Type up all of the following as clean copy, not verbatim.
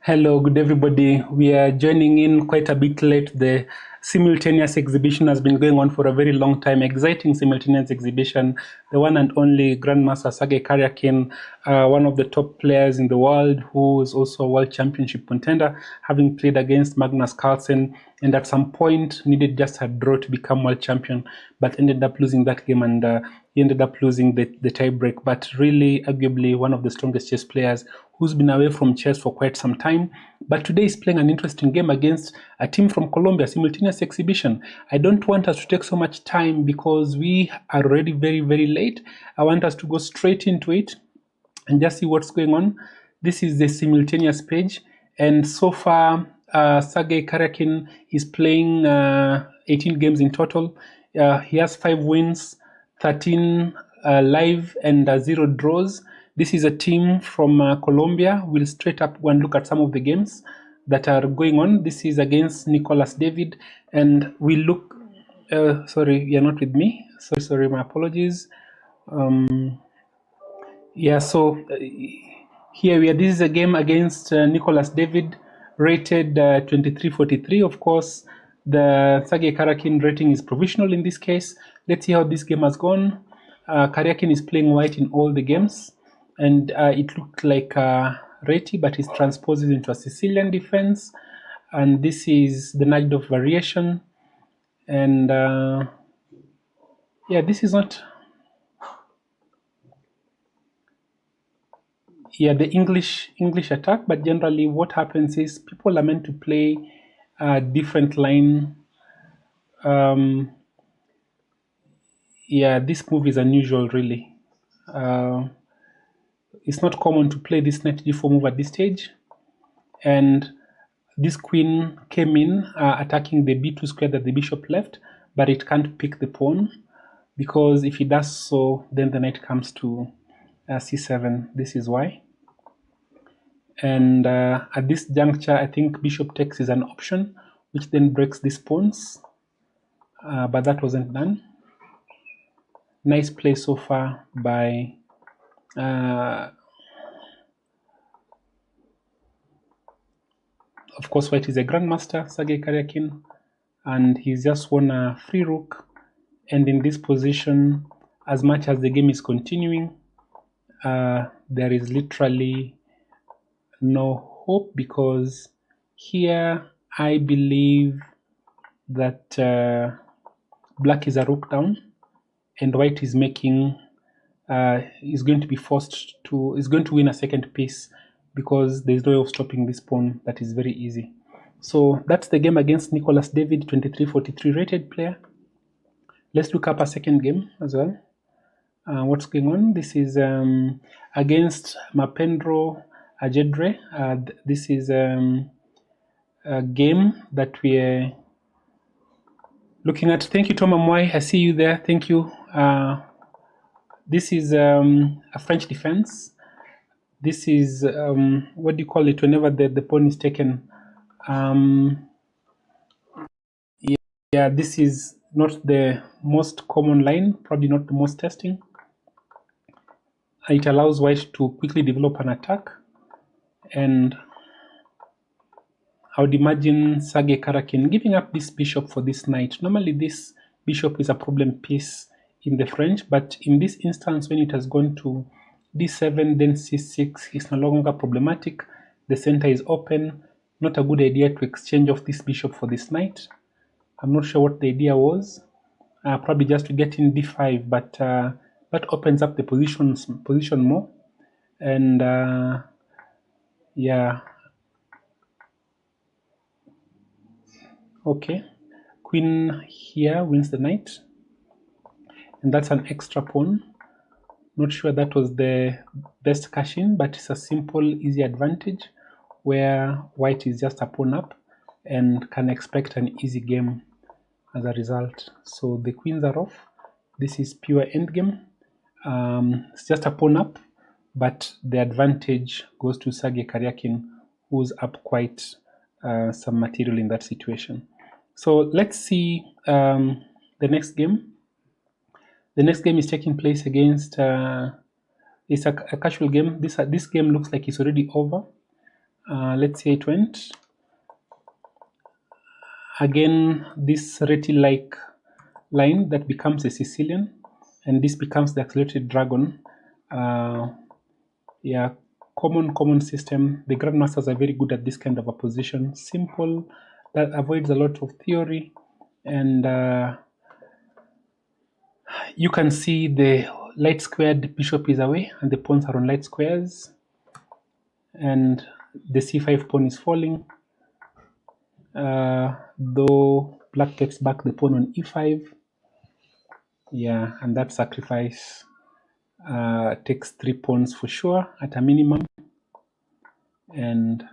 Hello, good everybody. We are joining in quite a bit late. The Simultaneous exhibition has been going on for a very long time. Exciting Simultaneous exhibition. The one and only Grandmaster Sergei Karjakin, one of the top players in the world, who is also a world championship contender, having played against Magnus Carlsen, and at some point needed just a draw to become world champion, but ended up losing that game, and he ended up losing the tie break. But really, arguably, one of the strongest chess players who's been away from chess for quite some time. But today is playing an interesting game against a team from Colombia, Simultaneous exhibition. I don't want us to take so much time because we are already very, very late. I want us to go straight into it and just see what's going on. This is the Simultaneous page, and so far Sergei Karjakin is playing 18 games in total. He has 5 wins, 13 live, and 0 draws. This is a team from Colombia. We'll straight up go and look at some of the games that are going on. This is against Nicolas David, and we look. Sorry, you're not with me. Sorry, my apologies. Yeah, so here we are. This is a game against Nicolas David, rated 2343. Of course, the Sergei Karjakin rating is provisional in this case. Let's see how this game has gone. Karjakin is playing white in all the games, and it looked like Reti, but it transposes into a Sicilian defense. And this is the Night of Variation. And yeah, this is not... Yeah, the English attack, but generally what happens is people are meant to play a different line. Yeah, this move is unusual, really. It's not common to play this knight d4 move at this stage, and this queen came in attacking the b2 square that the bishop left, but it can't pick the pawn, because if it does so, then the knight comes to c7. This is why. And at this juncture, I think bishop takes is an option, which then breaks these pawns, but that wasn't done. Nice play so far by of course, white is a grandmaster, Sergei Karjakin, and he's just won a free rook. And in this position, as much as the game is continuing, there is literally no hope, because here I believe that black is a rook down, and white is making is going to be forced to is going to win a second piece, because there's no way of stopping this pawn. That is very easy. So that's the game against Nicolas David, 2343 rated player. Let's look up a second game as well. What's going on? This is against Mapendro Ajedre. This is a game that we're looking at. Thank you, Tom Amwai. I see you there. Thank you. This is a French defense. This is, what do you call it, whenever the pawn is taken? Yeah, this is not the most common line, probably not the most testing. It allows white to quickly develop an attack, and I would imagine Sergei Karjakin giving up this bishop for this knight. Normally this bishop is a problem piece in the French, but in this instance, when it has gone to d7, then c6, it's no longer problematic. The center is open. Not a good idea to exchange off this bishop for this knight. I'm not sure what the idea was. Probably just to get in d5, but that opens up the position more. And yeah, okay, queen here wins the knight, and that's an extra pawn. Not sure that was the best cash-in, but it's a simple, easy advantage where white is just a pawn up and can expect an easy game as a result. So the queens are off. This is pure endgame. It's just a pawn up, but the advantage goes to Sergei Karjakin, who's up quite some material in that situation. So let's see the next game. The next game is taking place against, it's a casual game. This game looks like it's already over. Let's say it went. Again, this reti-like line that becomes a Sicilian, and this becomes the accelerated dragon. Yeah, common system. The grandmasters are very good at this kind of a position. Simple, that avoids a lot of theory, and you can see the light squared bishop is away, and the pawns are on light squares, and the c5 pawn is falling. Though black takes back the pawn on e5. Yeah, and that sacrifice takes 3 pawns for sure at a minimum, and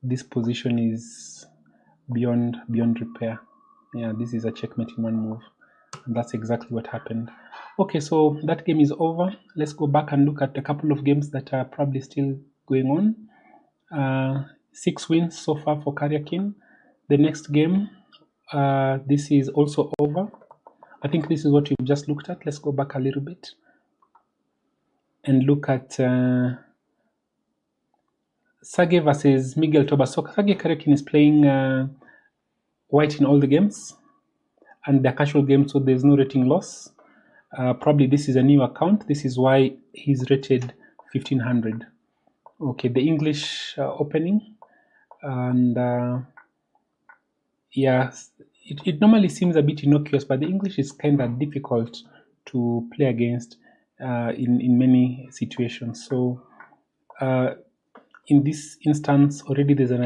this position is beyond repair. Yeah, this is a checkmate in one move, and that's exactly what happened. Okay, so that game is over. Let's go back and look at a couple of games that are probably still going on. 6 wins so far for Karjakin. The next game, this is also over. I think this is what we've just looked at. Let's go back a little bit and look at Sergei versus Miguel Toba. So Sergei Karjakin is playing white in all the games, and they're casual games, so there's no rating loss. Probably this is a new account. This is why he's rated 1500. Okay, the English opening, and yeah, it normally seems a bit innocuous, but the English is kind of difficult to play against in many situations. So in this instance, already there's an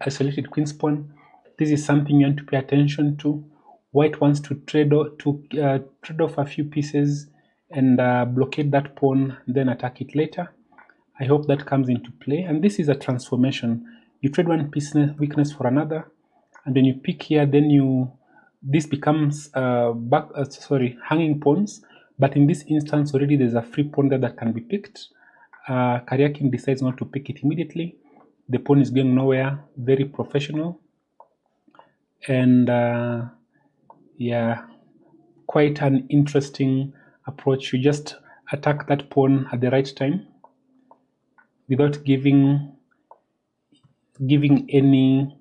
isolated queen's pawn. This is something you want to pay attention to. White wants to trade off a few pieces and blockade that pawn, then attack it later. I hope that comes into play. And this is a transformation. You trade one piece weakness for another, and when you pick here, then this becomes hanging pawns. But in this instance, already there's a free pawn there that can be picked. Karjakin decides not to pick it immediately. The pawn is going nowhere. Very professional, and yeah, quite an interesting approach. You just attack that pawn at the right time without giving any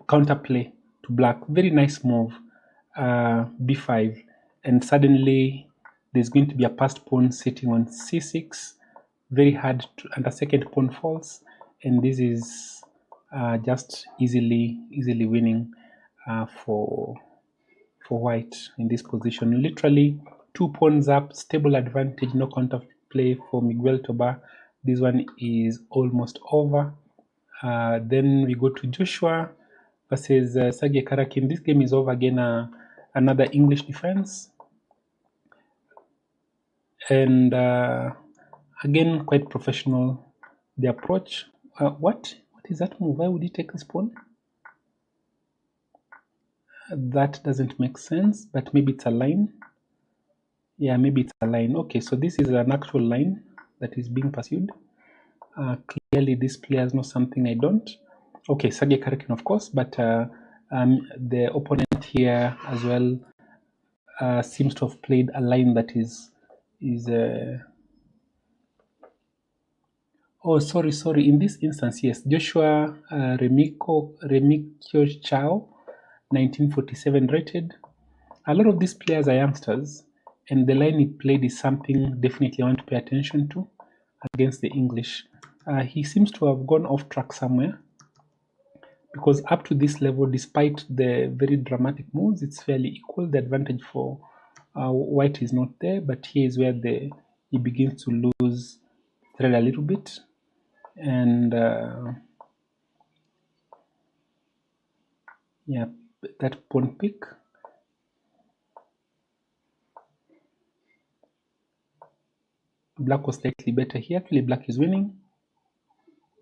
counterplay to black. Very nice move, b5, and suddenly there's going to be a passed pawn sitting on c6. Very hard and a second pawn falls, and this is just easily winning for white in this position. Literally 2 pawns up, stable advantage, no counterplay for Miguel Toba. This one is almost over. Then we go to Joshua versus Sergei Karjakin. This game is over again. Another English defense, and again quite professional the approach. What is that move? Why would he take this pawn? That doesn't make sense, but maybe it's a line. Yeah, maybe it's a line. Okay, so this is an actual line that is being pursued. Clearly this player knows something I don't. Okay, Sergei Karjakin, of course, but the opponent here as well seems to have played a line that is oh, sorry. In this instance, yes, Joshua Remikio Chao, 1947 rated. A lot of these players are youngsters, and the line he played is something definitely I want to pay attention to against the English. He seems to have gone off track somewhere, because up to this level, despite the very dramatic moves, it's fairly equal. The advantage for white is not there, but here is where he begins to lose thread a little bit, and yeah, that pawn pick. Black was slightly better here. Actually, black is winning,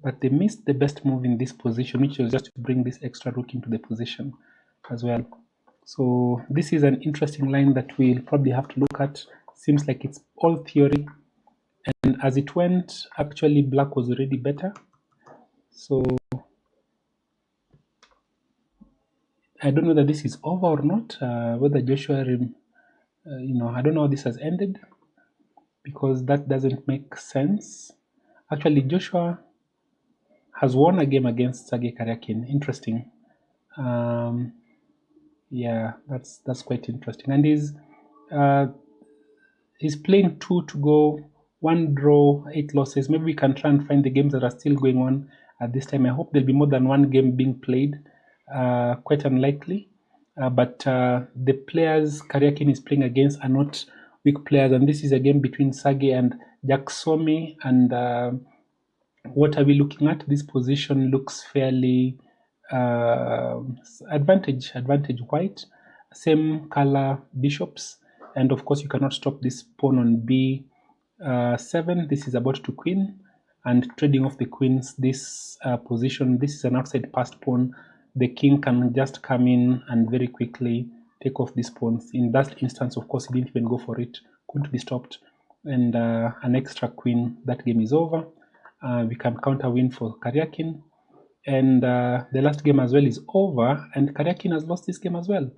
but they missed the best move in this position, which was just to bring this extra rook into the position as well. So this is an interesting line that we'll probably have to look at. Seems like it's all theory, and as it went, actually black was already better. So I don't know whether this is over or not, whether Joshua, I don't know how this has ended, because that doesn't make sense. Actually, Joshua has won a game against Sergei Karjakin. Interesting. Yeah, that's quite interesting. And he's playing 2 to go, 1 draw, 8 losses. Maybe we can try and find the games that are still going on at this time. I hope there'll be more than one game being played. Quite unlikely. But the players Karjakin is playing against are not weak players. And this is a game between Sergei and Jacksomi. And what are we looking at? This position looks fairly advantage white, same color bishops, and of course you cannot stop this pawn on b7. This is about to queen, and trading off the queens, this position, this is an outside passed pawn. The king can just come in and very quickly take off these pawns. In that instance, of course, he didn't even go for it, couldn't be stopped, and an extra queen, that game is over. We can counter win for Karjakin, and the last game as well is over, and Karjakin has lost this game as well.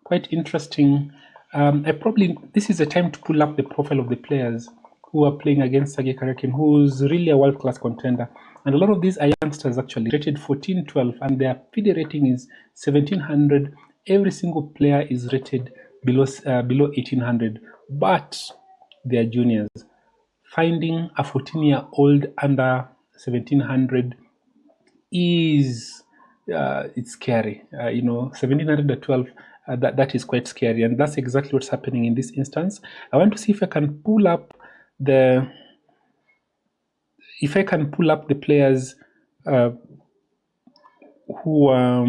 Quite interesting. This is a time to pull up the profile of the players who are playing against Sergei Karjakin, who's really a world-class contender. And a lot of these are youngsters actually, rated 14, 12, and their FIDE rating is 1700. Every single player is rated below 1800, but they are juniors. Finding a 14-year-old under 1700 is it's scary. 1712, that is quite scary, and that's exactly what's happening in this instance. I want to see if I can pull up the players who are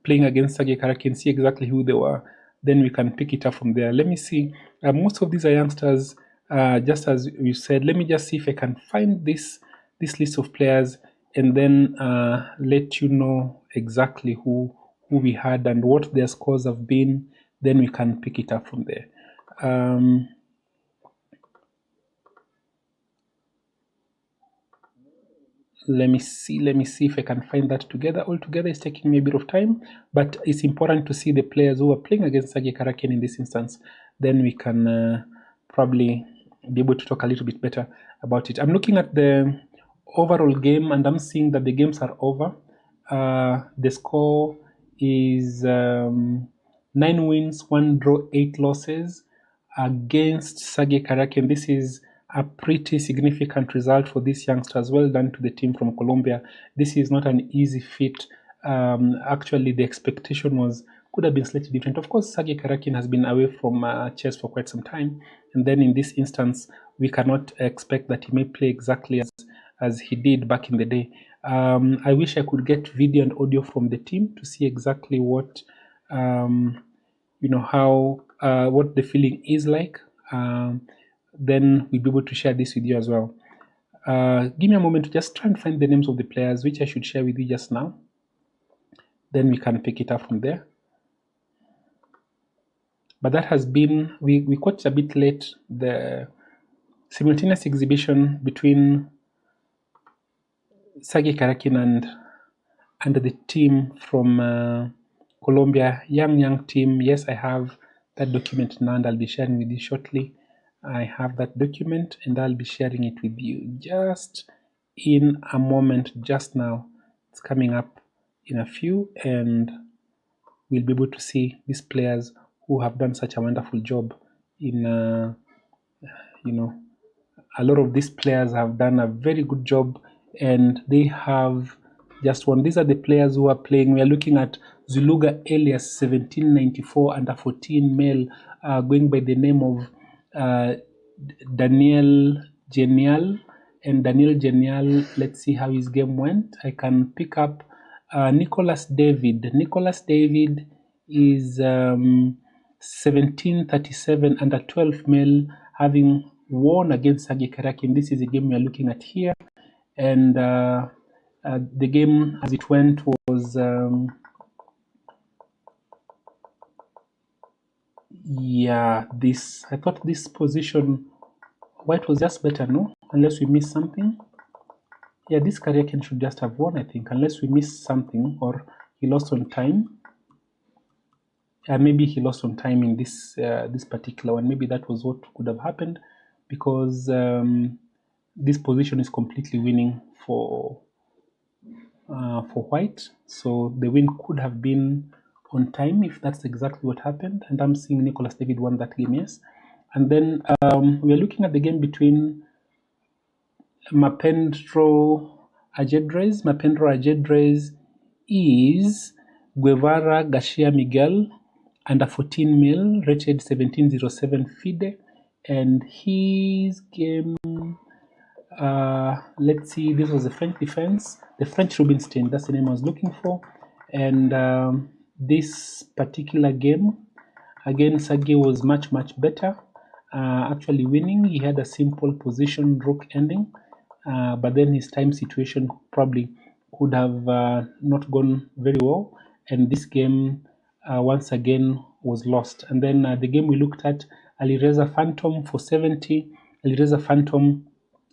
playing against Sergei Karjakin, see exactly who they were. Then we can pick it up from there. Let me see. Most of these are youngsters, just as you said. Let me just see if I can find this list of players, and then let you know exactly who we had and what their scores have been. Then we can pick it up from there. Let me see if I can find that together. All together is taking me a bit of time, but it's important to see the players who are playing against Sergei Karjakin in this instance. Then we can probably be able to talk a little bit better about it. I'm looking at the overall game, and I'm seeing that the games are over. The score is 9 wins, 1 draw, 8 losses against Sergei Karjakin. This is a pretty significant result for these youngsters. Well done to the team from Colombia. This is not an easy feat. Actually, the expectation could have been slightly different. Of course, Sergei Karjakin has been away from chess for quite some time, and then in this instance, we cannot expect that he may play exactly as he did back in the day. I wish I could get video and audio from the team to see exactly what what the feeling is like. Then we'll be able to share this with you as well. Give me a moment to just try and find the names of the players, which I should share with you just now. Then we can pick it up from there. But that has been, we caught a bit late, the simultaneous exhibition between Sergei Karjakin and the team from Colombia, young team. Yes, I have that document now, and I'll be sharing with you shortly. I have that document, and I'll be sharing it with you just in a moment, just now. It's coming up in a few, and we'll be able to see these players who have done such a wonderful job in, a lot of these players have done a very good job, and they have just won. These are the players who are playing. We are looking at Zuluga Elias, 1794, under 14 male, going by the name of Daniel Genial. And Daniel Genial, let's see how his game went. I can pick up Nicholas David. Nicholas David is 1737, under 12 male, having won against Sergei Karjakin. This is a game we are looking at here, and the game as it went was I thought this position white was just better, no? Unless we missed something. Yeah, this Karjakin should just have won, I think, unless we missed something or he lost on time. Maybe he lost on time in this particular one. Maybe that was what could have happened, because this position is completely winning for white. So the win could have been on time if that's exactly what happened. And I'm seeing Nicholas David won that game, yes. And then we're looking at the game between Mapendro Ajedrez. Mapendro Ajedrez is Guevara Garcia Miguel, under 14 mil, rated 1707 FIDE, and his game, let's see, this was the French defense, the French Rubinstein, that's the name I was looking for. And this particular game, again, Sergei was much better, actually winning. He had a simple position rook ending, but then his time situation probably could have not gone very well, and this game once again was lost. And then the game we looked at, Alireza Phantom for 70. Alireza Phantom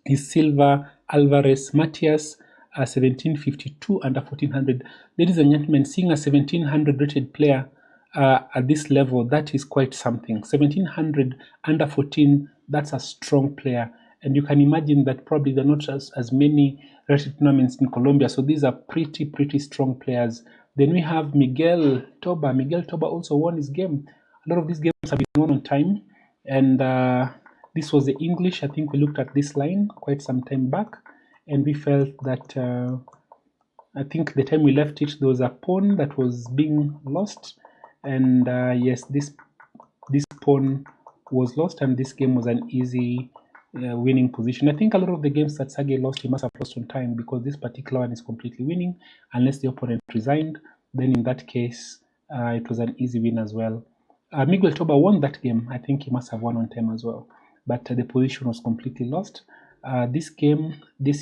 is Silva Alvarez Matias, 1752 under 1400. Ladies and gentlemen, seeing a 1700 rated player at this level, that is quite something. 1700 under 14, that's a strong player. And you can imagine that probably there are not as many rated tournaments in Colombia. So these are pretty strong players. Then we have Miguel Toba. Miguel Toba also won his game. A lot of these games have been won on time. And this was the English. I think we looked at this line quite some time back. And we felt that, I think the time we left it, there was a pawn that was being lost. And yes, this pawn was lost, and this game was an easy winning position. I think a lot of the games that Sergei lost, he must have lost on time, because this particular one is completely winning. Unless the opponent resigned, then in that case, it was an easy win as well. Miguel Toba won that game. I think he must have won on time as well, but the position was completely lost. This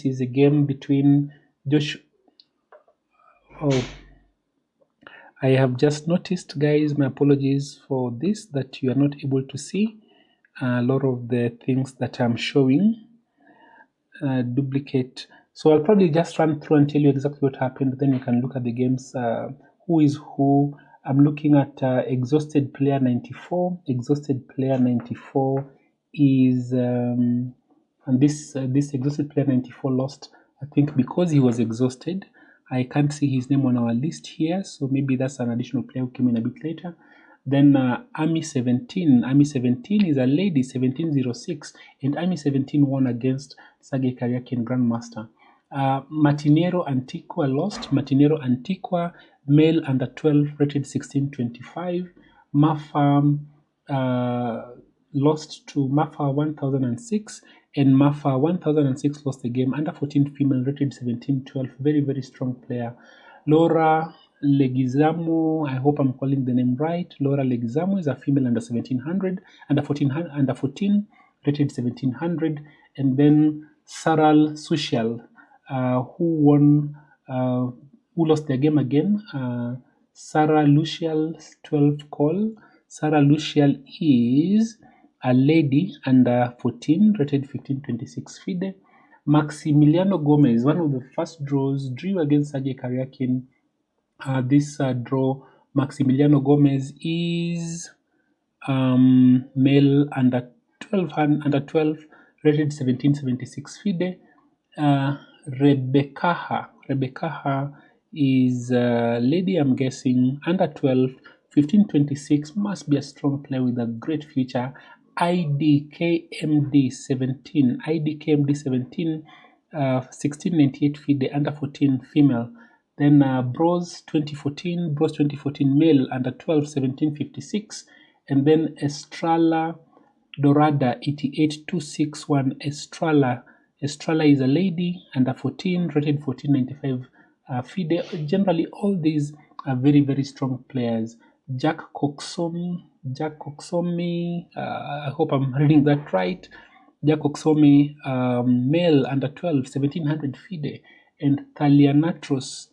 is a game between Josh. Oh, I have just noticed, guys, my apologies for this, that you are not able to see a lot of the things that I'm showing. Duplicate. So I'll probably just run through and tell you exactly what happened. Then you can look at the games, who is who. I'm looking at exhausted player 94. Exhausted player 94 is, and this exhausted player 94 lost, I think, because he was exhausted. I can't see his name on our list here, so maybe that's an additional player who came in a bit later. Then Army 17. Army 17 is a lady, 1706, and Army 17 won against Sergei Karjakin, Grandmaster. Matinero Antigua lost. Matinero Antigua, male under 12, rated 1625. Mafa lost to Mafa 1006, and Mafa 1006 lost the game. Under 14 female, rated 1712. Very strong player. Laura Leguizamo, I hope I'm calling the name right. Laura Leguizamo is a female under 1700, under 14, rated 1700. And then Saral Sushal, who lost their game again. Sarah Lucial 12 call. Sarah Lucial is a lady under 14, rated 1526 FIDE. Maximiliano Gomez, one of the first draws, drew against Sergei Karjakin. This draw, Maximiliano Gomez is male under 12, rated 1776 FIDE. Rebecca is a lady, I'm guessing, under 12, 1526, must be a strong player with a great future. IDKMD 17, 1698 FIDE, under 14 female. Then Bros 2014, male, under 12, 1756. And then Estrella Dorada 88261, Estrella is a lady, under 14, rated 1495 FIDE. Generally, all these are very strong players. Jack Coxomi, I hope I'm reading that right. Jack Coxomi, male, under 12, 1700 FIDE. And Thalianatrilos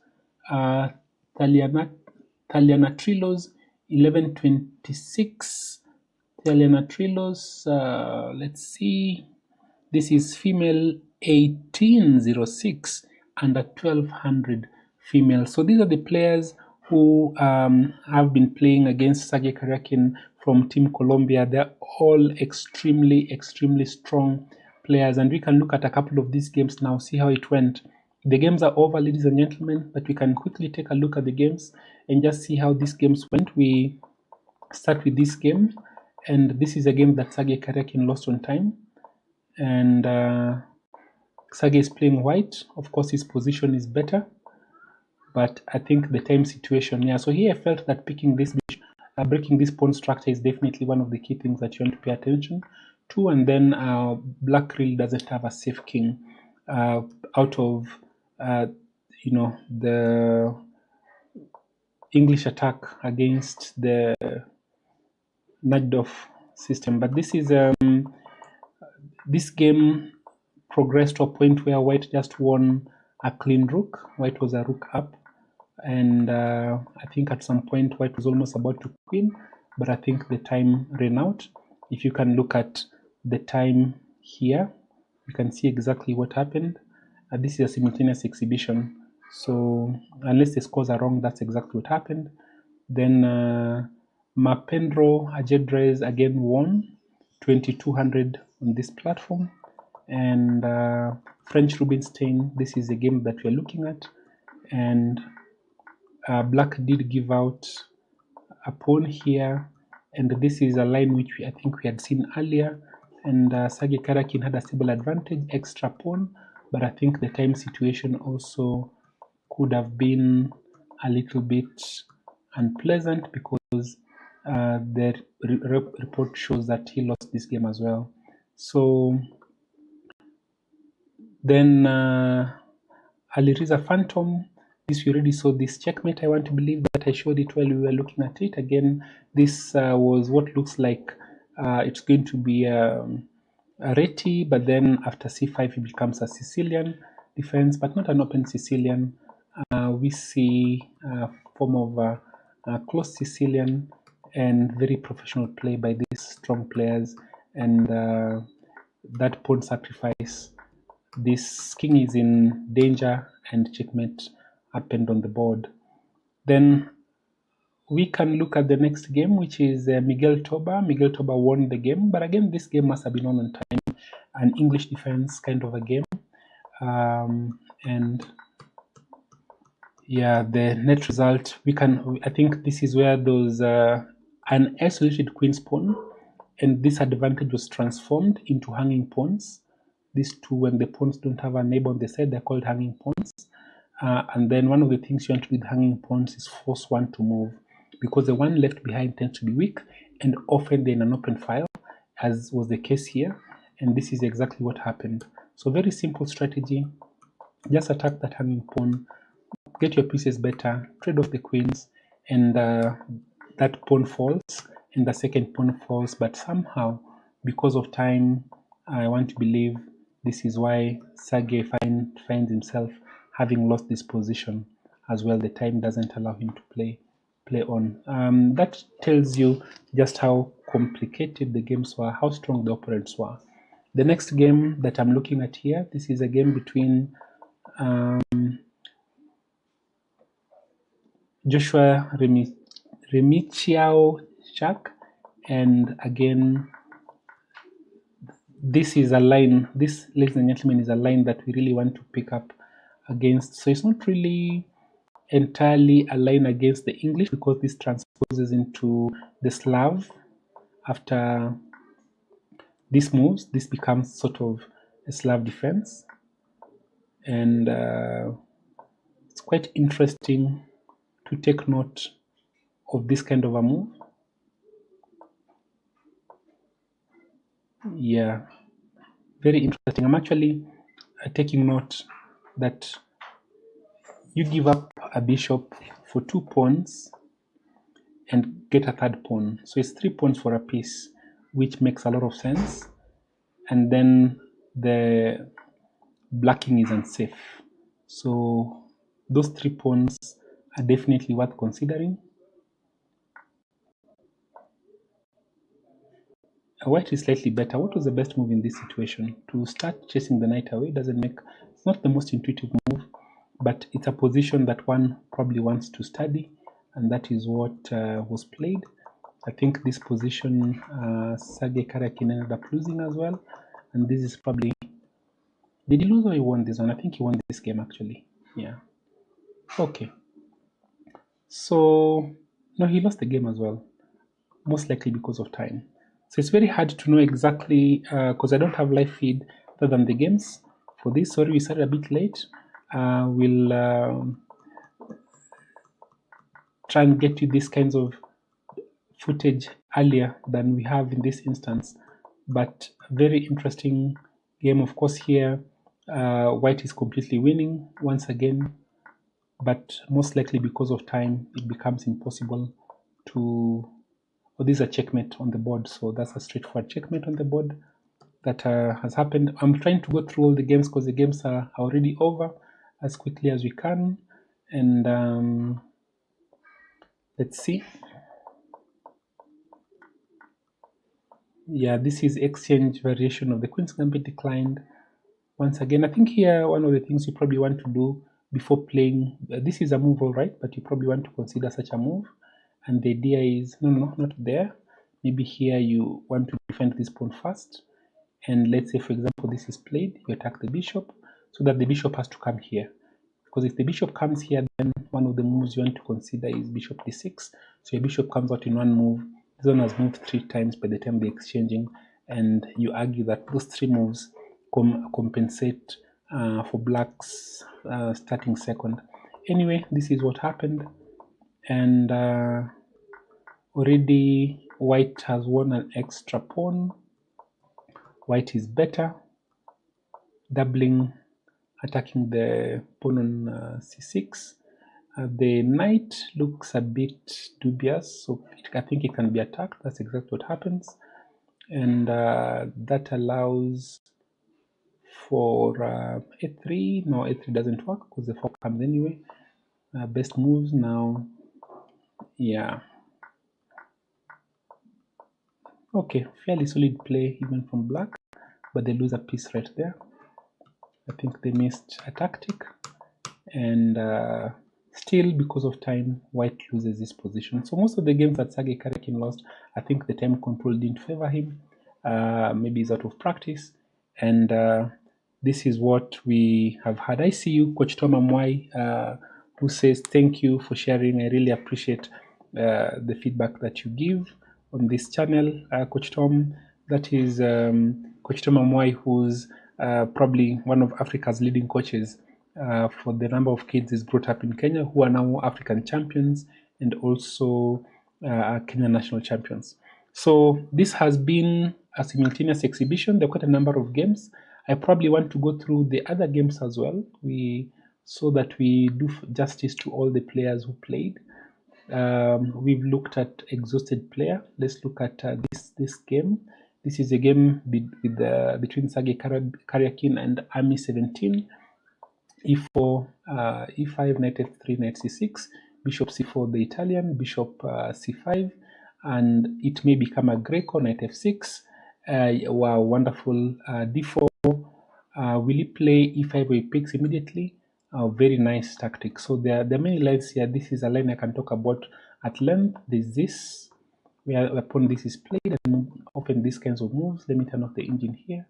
1126. Thalianatrilos, let's see. This is female, 1806, under 1200 female. So these are the players who have been playing against Sergei Karjakin from Team Colombia. They're all extremely strong players, and we can look at a couple of these games now, see how it went. The games are over, ladies and gentlemen, but we can quickly take a look at the games and just see how these games went. We start with this game, and this is a game that Sergei Karjakin lost on time, and Sergei is playing white. Of course, his position is better, but I think the time situation, yeah. So here I felt that picking this breaking this pawn structure is definitely one of the key things that you want to pay attention to. And then black really doesn't have a safe king out of the English attack against the Najdorf system. But this is this game progressed to a point where white just won a clean rook. White was a rook up, and I think at some point white was almost about to queen, but I think the time ran out. If you can look at the time here, you can see exactly what happened. This is a simultaneous exhibition, so unless the scores are wrong, that's exactly what happened. Then Mapendro Ajedrez again won 2200 on this platform, and French Rubinstein, this is the game that we're looking at, and black did give out a pawn here, and this is a line which I think we had seen earlier, and Sergei Karjakin had a stable advantage, extra pawn, but I think the time situation also could have been a little bit unpleasant, because the report shows that he lost this game as well. So then Aliriza Phantom, this we already saw this checkmate. I want to believe that I showed it while we were looking at it. Again, this was what looks like it's going to be a Reti, but then after c5 it becomes a Sicilian defense, but not an open Sicilian. We see a form of a close Sicilian, and very professional play by these strong players, and that pawn sacrifice. This king is in danger, and checkmate happened on the board. Then we can look at the next game, which is Miguel Toba. Miguel Toba won the game, but again, this game must have been on time. An English defense kind of a game. And yeah, the net result, I think this is where those an isolated queen's pawn, and this advantage was transformed into hanging pawns. These two, when the pawns don't have a neighbor on the side, they're called hanging pawns. And then one of the things you want to do with hanging pawns is force one to move, because the one left behind tends to be weak, and often they're in an open file, as was the case here. And this is exactly what happened. So very simple strategy. Just attack that hanging pawn, get your pieces better, trade off the queens, and that pawn falls, and the second pawn falls. But somehow, because of time, I want to believe this is why Sergei finds himself having lost this position as well. The time doesn't allow him to play on. That tells you just how complicated the games were, how strong the opponents were. The next game that I'm looking at here, this is a game between Joshua Remichiao Shak, and again, this is a line, this, ladies and gentlemen, is a line that we really want to pick up against. So it's not really entirely a line against the English, because this transposes into the Slav. After this moves, this becomes sort of a Slav defense, and it's quite interesting to take note of this kind of a move. Yeah, very interesting. I'm actually taking note that you give up a bishop for 2 pawns and get a third pawn. So it's 3 pawns for a piece, which makes a lot of sense. And then the blacking is unsafe. So those 3 pawns are definitely worth considering. White is slightly better. What was the best move in this situation? To start chasing the knight away doesn't make, it's not the most intuitive move, but it's a position that one probably wants to study, and that is what was played. I think this position Sergei Karjakin ended up losing as well. and this is probably, did he lose or he won this one? I think he won this game actually. Yeah. Okay. So no, he lost the game as well, most likely because of time. So it's very hard to know exactly because I don't have live feed other than the games for this. Sorry, we started a bit late. We'll try and get you these kinds of footage earlier than we have in this instance. But very interesting game. Of course, here white is completely winning once again, but most likely because of time, it becomes impossible to. Oh, this is a checkmate on the board, so that's a straightforward checkmate on the board that has happened. I'm trying to go through all the games because the games are already over as quickly as we can, and let's see. Yeah, this is exchange variation of the Queen's Gambit declined. Once again, I think here one of the things you probably want to do before playing, this is a move, all right, but you probably want to consider such a move. And the idea is, no, not there. Maybe here you want to defend this pawn first. And let's say, for example, this is played, you attack the bishop, so that the bishop has to come here. Because if the bishop comes here, then one of the moves you want to consider is bishop d6. So your bishop comes out in one move. This one has moved 3 times by the time they're exchanging, and you argue that those 3 moves compensate for black's starting second. Anyway, this is what happened, and already white has won an extra pawn. White is better, doubling, attacking the pawn on c6. The knight looks a bit dubious, so I think it can be attacked. That's exactly what happens, and that allows for a3. No, a3 doesn't work because the 4 comes anyway. Best moves now. Yeah. Okay, fairly solid play even from black, but they lose a piece right there. I think they missed a tactic, and still because of time, white loses this position. So most of the games that Sergei Karjakin lost, I think the time control didn't favor him. Maybe he's out of practice, and this is what we have had. I see you, Coach Tom Amwai, who says thank you for sharing. I really appreciate the feedback that you give on this channel, Coach Tom. That is Coach Tom Amwai, who's probably one of Africa's leading coaches for the number of kids he's brought up in Kenya who are now African champions and also Kenya national champions. So this has been a simultaneous exhibition. There are quite a number of games. I probably want to go through the other games as well, so that we do justice to all the players who played. We've looked at exhausted player. Let's look at this game. This is a game between Sergei Karjakin and Army 17. E4, E5, knight F3, knight C6, bishop C4, the Italian, bishop C5, and it may become a Greco, knight F6. Wow, wonderful. D4. Will he play E5 or he picks immediately? Very nice tactic. So there are many lines here. This is a line I can talk about at length. There's this, where upon this is played, and often these kinds of moves. Let me turn off the engine here.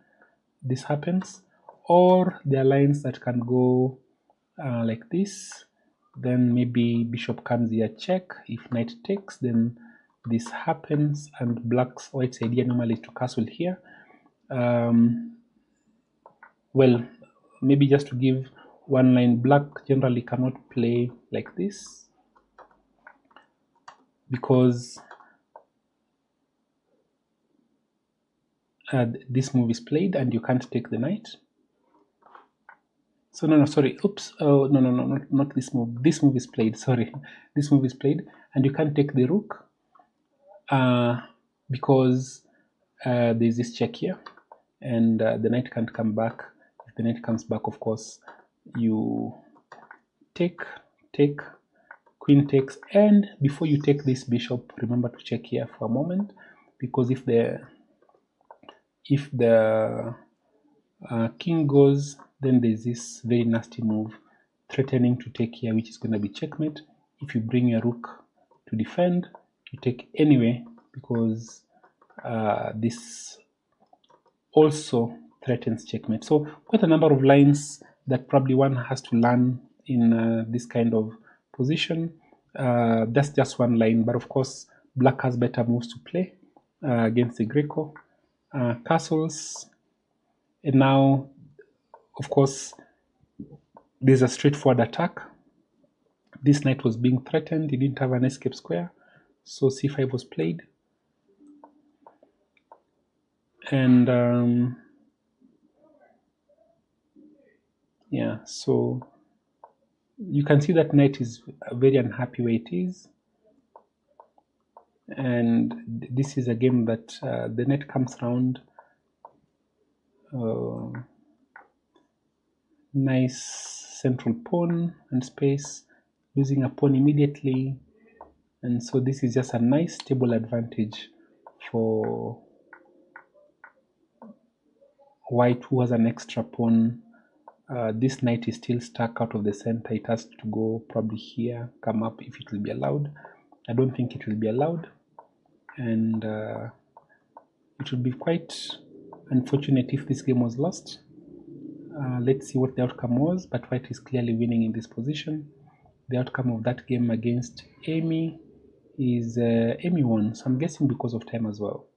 This happens. Or there are lines that can go like this. Then maybe bishop comes here, check. If knight takes, then this happens, and white's idea normally is to castle here. Well, maybe just to give one line, black generally cannot play like this because this move is played and you can't take the knight. So no, sorry, oops, oh, no, not this move. This move is played, sorry. This move is played and you can't take the rook because there's this check here and the knight can't come back. If the knight comes back, of course, you take, queen takes, and before you take this bishop, remember to check here for a moment, because if the king goes, then there's this very nasty move threatening to take here, which is going to be checkmate. If you bring your rook to defend, you take anyway, because this also threatens checkmate. So quite a number of lines that probably one has to learn in this kind of position. That's just one line, but of course black has better moves to play against the Greco. Castles, and now of course there's a straightforward attack. This knight was being threatened, he didn't have an escape square, so c5 was played. And yeah, so you can see that knight is very unhappy where it is, and this is a game that the knight comes around. Nice central pawn and space, losing a pawn immediately, and so this is just a nice stable advantage for white, who has an extra pawn. This knight is still stuck out of the center. It has to go probably here, come up if it will be allowed. I don't think it will be allowed, and it would be quite unfortunate if this game was lost. Let's see what the outcome was, but white is clearly winning in this position. The outcome of that game against Amy is Amy won, so I'm guessing because of time as well.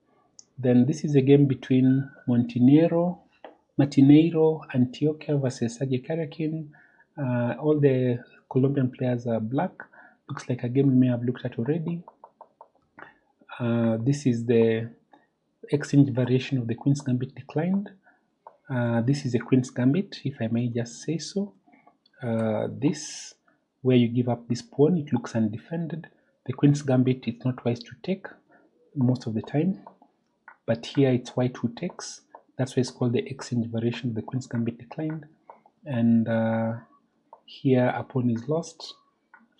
Then this is a game between Montenegro, Antioquia versus Sergei Karjakin. All the Colombian players are black. Looks like a game we may have looked at already. This is the exchange variation of the Queen's Gambit declined. This is a Queen's Gambit, if I may just say so. This, where you give up this pawn, it looks undefended. The Queen's Gambit, it's not wise to take most of the time, but here it's white who takes. That's why it's called the exchange variation of the Queen's Gambit declined. And here a pawn is lost.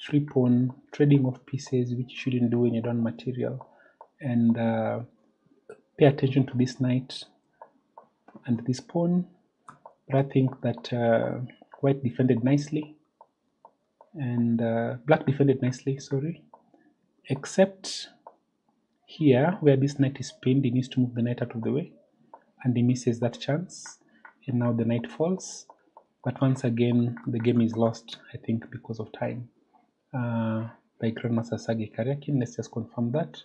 Free pawn, trading of pieces, which you shouldn't do when you don't material. And pay attention to this knight and this pawn. But I think that white defended nicely, and black defended nicely, sorry, except here where this knight is pinned. He needs to move the knight out of the way, and he misses that chance, and now the knight falls. But once again the game is lost, I think, because of time, by Grandmaster Sergei Karjakin. Let's just confirm that.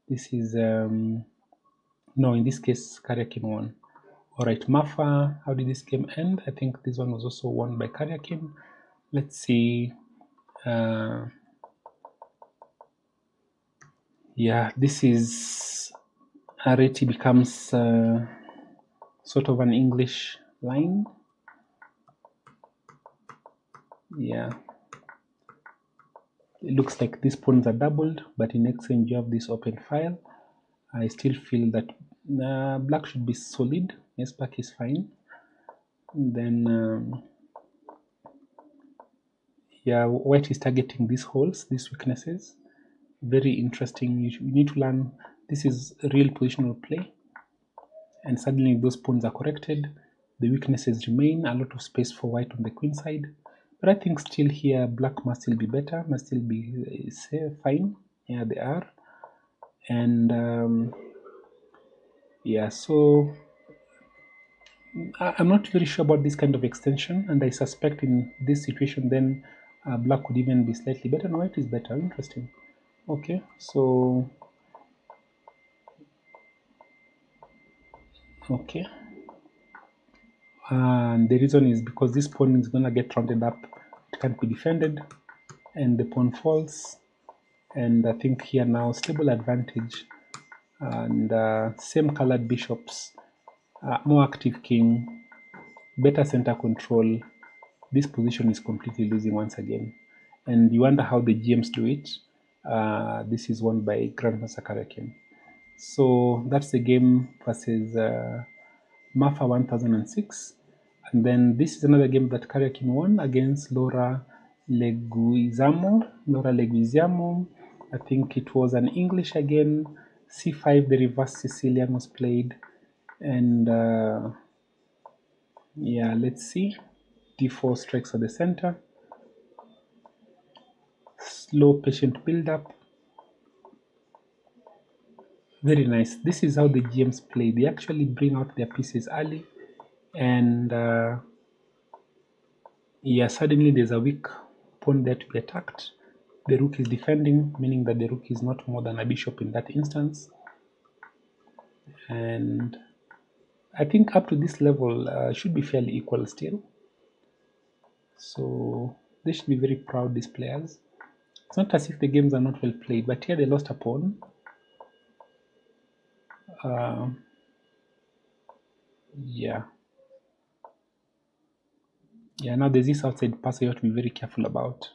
This is no, in this case Karjakin won. Alright, Mafa, how did this game end? I think this one was also won by Karjakin. Let's see. Yeah, this is Areti becomes sort of an English line. Yeah, it looks like these pawns are doubled, but in exchange you have this open file. I still feel that black should be solid. Yes, black is fine. And then yeah, white is targeting these holes, these weaknesses. Very interesting. You need to learn. This is real positional play, and suddenly those pawns are corrected. The weaknesses remain. A lot of space for white on the queen side, but I think still here black must still be better, must still be fine. Yeah, they are. And yeah, so I'm not very sure about this kind of extension, and I suspect in this situation then black would even be slightly better. No, white is better. Interesting. Okay, so okay, and the reason is because this pawn is gonna get rounded up. It can't be defended, and the pawn falls. And I think here now stable advantage, and same colored bishops, more active king, better center control. This position is completely losing once again, and you wonder how the GMs do it. This is won by Grandmaster Karjakin. So that's the game versus Mafa 1006. And then this is another game that Karjakin won against Laura Leguizamo. I think it was an English again. C5, the reverse Sicilian was played. And yeah, let's see. D4 strikes at the center. Slow, patient build-up. Very nice. This is how the GMs play. They actually bring out their pieces early, And yeah, suddenly there's a weak pawn there to be attacked. The rook is defending, meaning that the rook is not more than a bishop in that instance. And I think up to this level should be fairly equal still. So they should be very proud, these players. It's not as if the games are not well played, but here they lost a pawn. Yeah. Yeah, now there's this outside pass you have to be very careful about.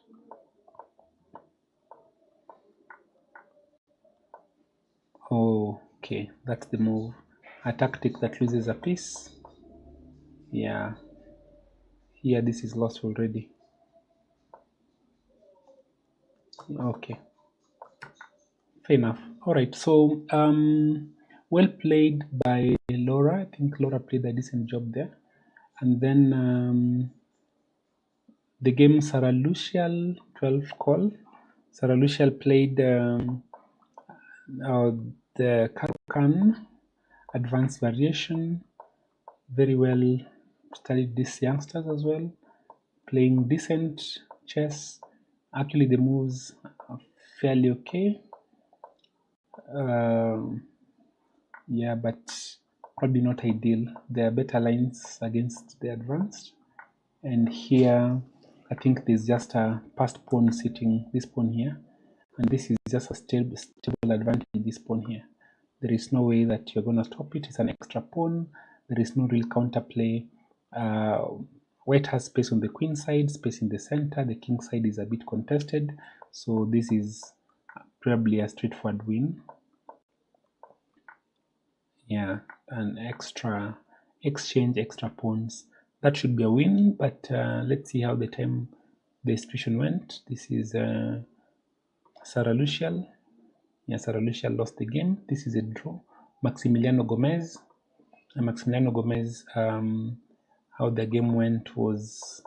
Oh, okay, that's the move. A tactic that loses a piece. Yeah. Here this is lost already. Okay. Fair enough. All right. So, well played by Laura. I think Laura played a decent job there. And then the game Sarah Lucial 12 call. Sarah Lucial played the Karjakin advanced variation. Very well studied these youngsters as well. Playing decent chess. Actually, the moves are fairly okay. Yeah, but probably not ideal. There are better lines against the advanced. And here, I think there's just a passed pawn sitting, this pawn here. And this is just a stable advantage, this pawn here. There is no way that you're going to stop it. It's an extra pawn. There is no real counterplay. White has space on the queen side, space in the center. The king side is a bit contested. So this is probably a straightforward win. Yeah, an extra exchange, extra pawns. That should be a win, but let's see how the situation went. This is Sarah Lucial. Yeah, Sarah Lucial lost the game. This is a draw. Maximiliano Gomez. How the game went was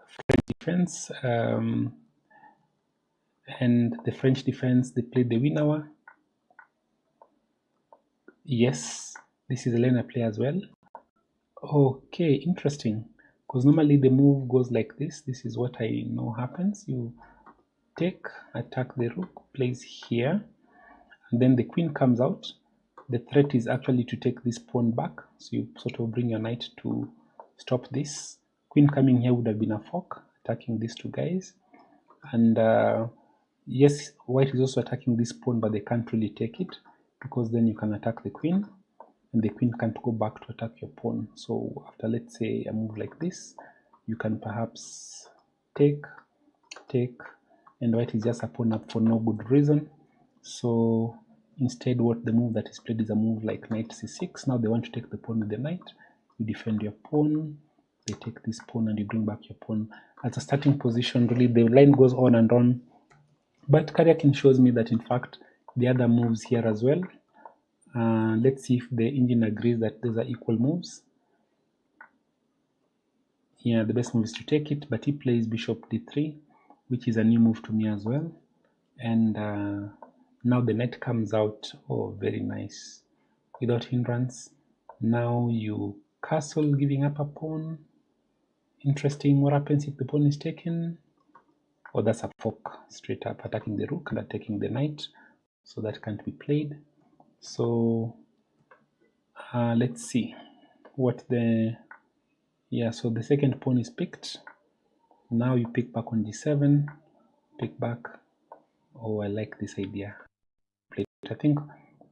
French defense. And the French defense, they played the winner. Yes, this is Elena play as well. Okay, interesting. Because normally the move goes like this. This is what I know happens. You take, attack the rook, plays here, and then the queen comes out. The threat is actually to take this pawn back. So you sort of bring your knight to stop this. Queen coming here would have been a fork, attacking these two guys. And yes, white is also attacking this pawn, but they can't really take it because then you can attack the queen. And the queen can't go back to attack your pawn. So after, let's say, a move like this, you can perhaps take, and white is just a pawn up for no good reason. So instead, what the move that is played is a move like knight c6. Now they want to take the pawn with the knight. You defend your pawn. They take this pawn and you bring back your pawn. As a starting position, really, the line goes on and on. But Karjakin shows me that, in fact, the other moves here as well. Let's see if the engine agrees that these are equal moves. Yeah, the best move is to take it, but he plays bishop d3, which is a new move to me as well. And now the knight comes out. Oh, very nice. Without hindrance. Now you castle, giving up a pawn. Interesting. What happens if the pawn is taken? Oh, that's a fork, straight up, attacking the rook and attacking the knight. So that can't be played. So let's see what the... Yeah, so the second pawn is picked. Now you pick back on d7, pick back. Oh, I like this idea. I think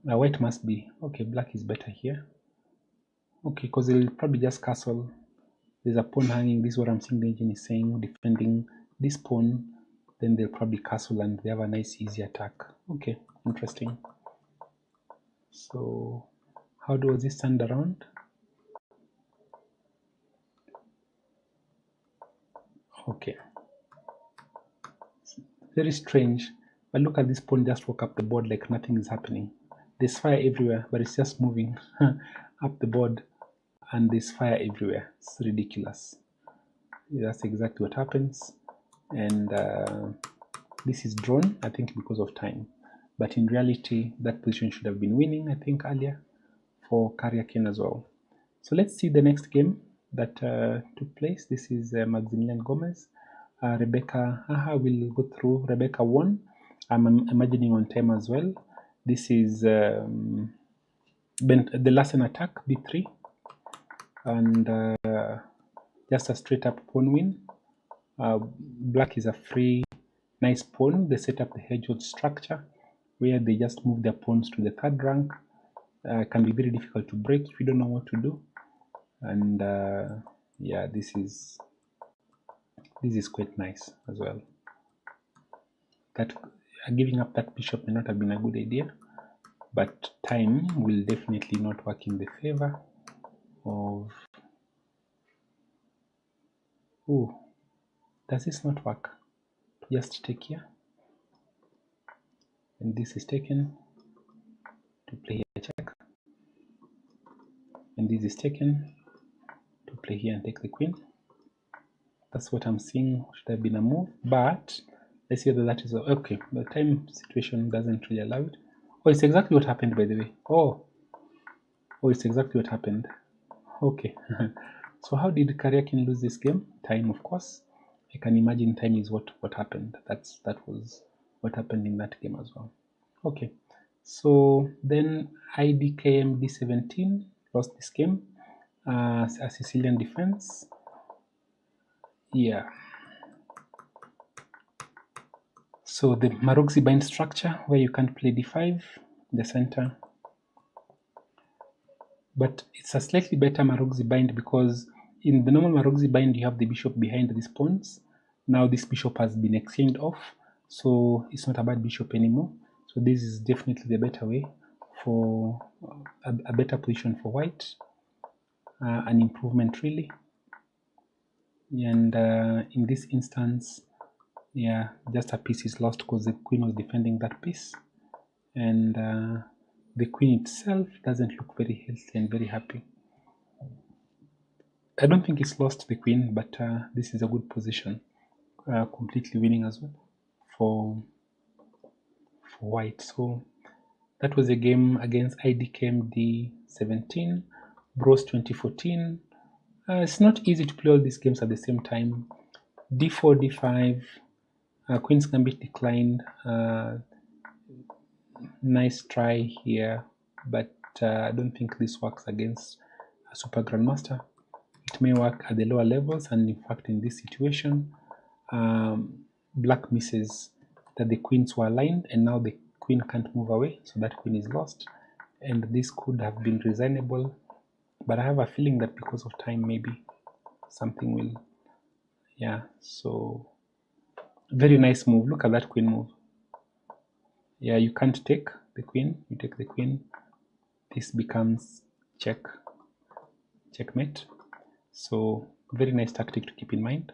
white must be... Okay, black is better here. Okay, because they'll probably just castle. There's a pawn hanging. This is what I'm seeing the engine is saying, defending this pawn. Then they'll probably castle and they have a nice easy attack. Okay, interesting. So how was this turned around? Okay. Very strange. But look at this pawn just walk up the board like nothing is happening. There's fire everywhere, but it's just moving up the board and there's fire everywhere. It's ridiculous. That's exactly what happens. And this is drawn, I think, because of time. But in reality, that position should have been winning, I think, earlier for Karjakin as well. So let's see the next game that took place. This is Maximilian Gomez. Rebecca will go through. Rebecca won. I'm imagining on time as well. This is the last attack, b3, and just a straight up pawn win. Black is a free, nice pawn. They set up the hedgehog structure where they just move their pawns to the third rank. Can be very difficult to break if you don't know what to do. And yeah, this is quite nice as well. That giving up that bishop may not have been a good idea, but time will definitely not work in the favor of. Oh, does this not work? Just take here, and this is taken to play here check, and this is taken to play here and take the queen. That's what I'm seeing should have been a move, but let's see whether that is okay. The time situation doesn't really allow it. Oh, it's exactly what happened, by the way. Oh, it's exactly what happened. Okay. So how did Karjakin lose this game? Time, of course. I can imagine time is what happened. That was what happened in that game as well. Okay. So then IDKM D17 lost this game. A Sicilian defense. Yeah. So the Marozzi bind structure where you can't play d5 in the center. But it's a slightly better Marozzi bind because in the normal Marozzi bind you have the bishop behind these pawns. Now this bishop has been exchanged off, so it's not a bad bishop anymore. So this is definitely the better way for a better position for white, an improvement really. And in this instance, yeah, just a piece is lost because the queen was defending that piece, and the queen itself doesn't look very healthy and very happy. I don't think it's lost the queen, but this is a good position, completely winning as well for white. So that was a game against IDKM D17, Bros 2014. It's not easy to play all these games at the same time. D4, D5, Queen's Gambit declined. Nice try here, but I don't think this works against a Super Grandmaster. It may work at the lower levels, and in fact in this situation, Black misses that the queens were aligned, and now the queen can't move away, so that queen is lost. And this could have been resignable, but I have a feeling that because of time, maybe something will. Yeah, so very nice move. Look at that queen move. Yeah, you can't take the queen. You take the queen. This becomes checkmate. So very nice tactic to keep in mind.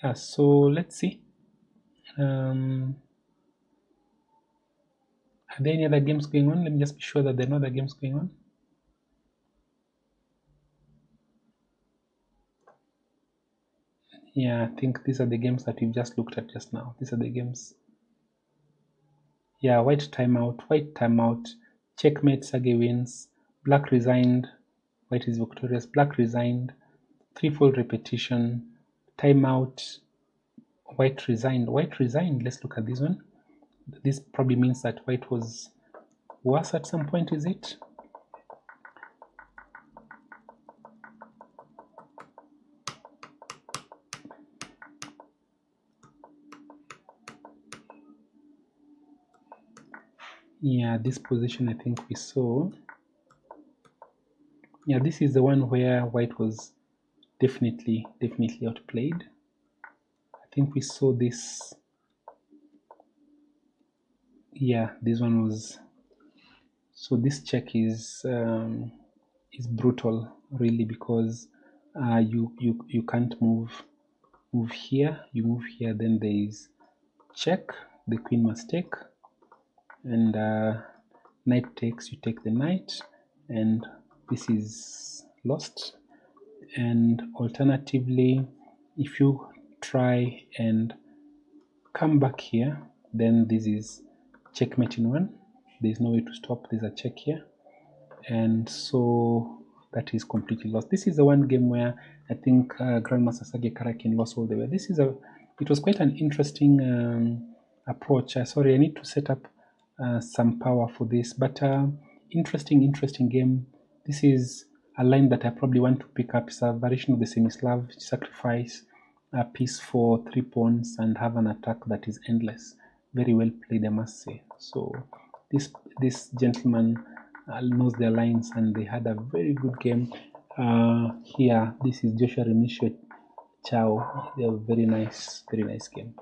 Yeah, so let's see. Are there any other games going on? Let me just be sure that there are no other games going on. Yeah, I think these are the games that we've just looked at just now. These are the games. Yeah, white timeout, checkmate, Sergei wins, black resigned, white is victorious, black resigned, threefold repetition, timeout, white resigned. Let's look at this one. This probably means that white was worse at some point, is it? Yeah, this position I think we saw. Yeah, this is the one where white was definitely outplayed. I think we saw this. Yeah, this one was. So this check is brutal, really, because you can't move here. You move here, then there is check. The queen must take, and knight takes. You take the knight, and this is lost. And alternatively, if you try and come back here, then this is checkmate in one. There's no way to stop. There's a check here, and so that is completely lost. This is the one game where I think Grandmaster Sergei Karjakin lost all the way. It was quite an interesting approach. Sorry, I need to set up some power for this, but interesting game. This is a line that I probably want to pick up. It's a variation of the Semislav: sacrifice a piece for 3 pawns and have an attack that is endless. Very well played, I must say. So this gentleman knows their lines, and they had a very good game. Here, this is Joshua Remisho Chow. They're very nice game.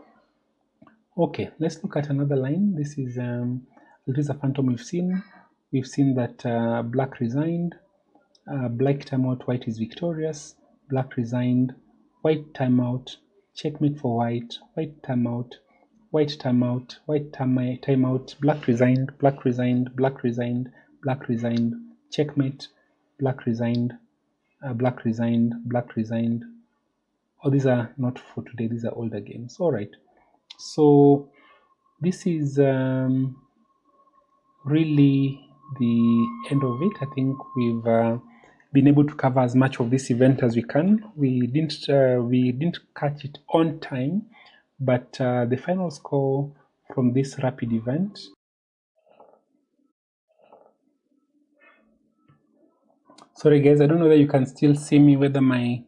Okay, let's look at another line. This is a phantom we've seen. We've seen that black resigned, black timeout, white is victorious, black resigned, white timeout, checkmate for white, white timeout, white timeout, white timeout, black resigned, black resigned, black resigned, black resigned, checkmate, black resigned, black resigned, black resigned. Oh, these are not for today, these are older games. All right. So this is really the end of it. I think we've been able to cover as much of this event as we can. We didn't catch it on time, but the final score from this rapid event. Sorry guys, I don't know whether you can still see me, whether my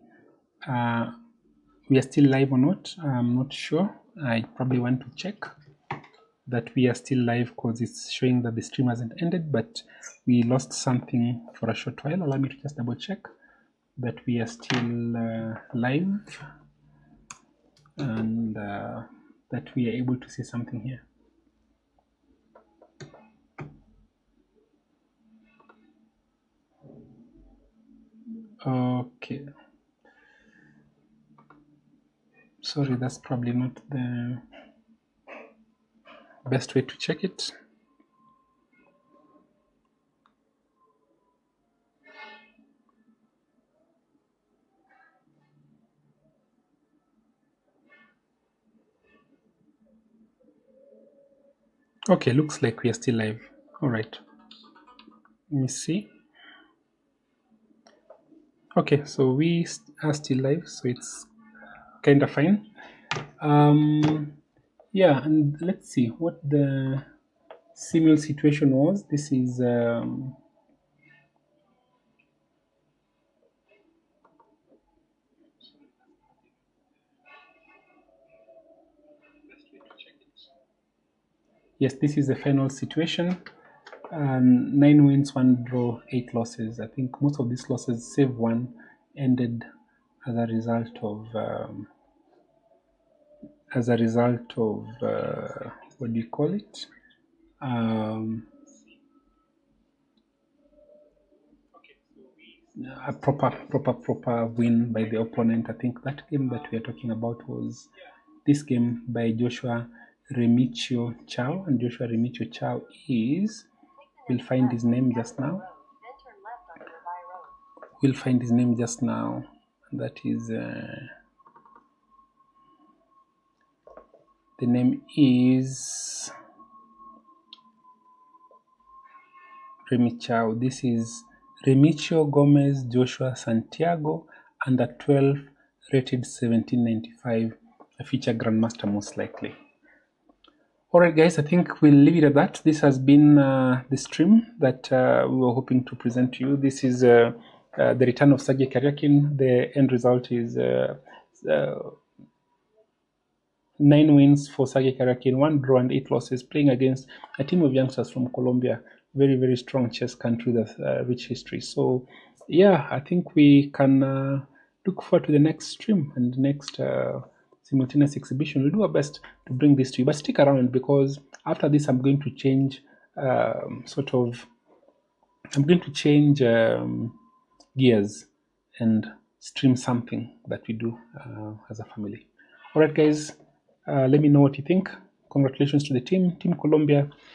we are still live or not. I'm not sure. I probably want to check that we are still live, because it's showing that the stream hasn't ended, but we lost something for a short while. Allow me to just double check that we are still live, and that we are able to see something here. Okay. Sorry, that's probably not the best way to check it. Okay, looks like we are still live. All right. Let me see. Okay, so we are still live, so it's kind of fine. Yeah, and let's see what the simul situation was. This is yes, this is the final situation. 9 wins, 1 draw, 8 losses. I think most of these losses, save one, ended as a result of what do you call it? A proper win by the opponent. I think that game that we are talking about was this game by Joshua Remichio Chow, and Joshua Remichio Chow is, we'll find his name just now. That is the name is Remichio. This is Remichio Gomez Joshua Santiago, under 12, rated 1795, a future grandmaster most likely. Alright guys, I think we'll leave it at that. This has been the stream that we were hoping to present to you. This is the return of Sergei Karjakin. The end result is 9 wins for Sergei Karjakin, 1 draw and 8 losses, playing against a team of youngsters from Colombia. Very, very strong chess country with a rich history. So yeah, I think we can look forward to the next stream and the next simultaneous exhibition. We'll do our best to bring this to you, but stick around, because after this I'm going to change gears and stream something that we do as a family. All right guys, let me know what you think. Congratulations to the team Colombia.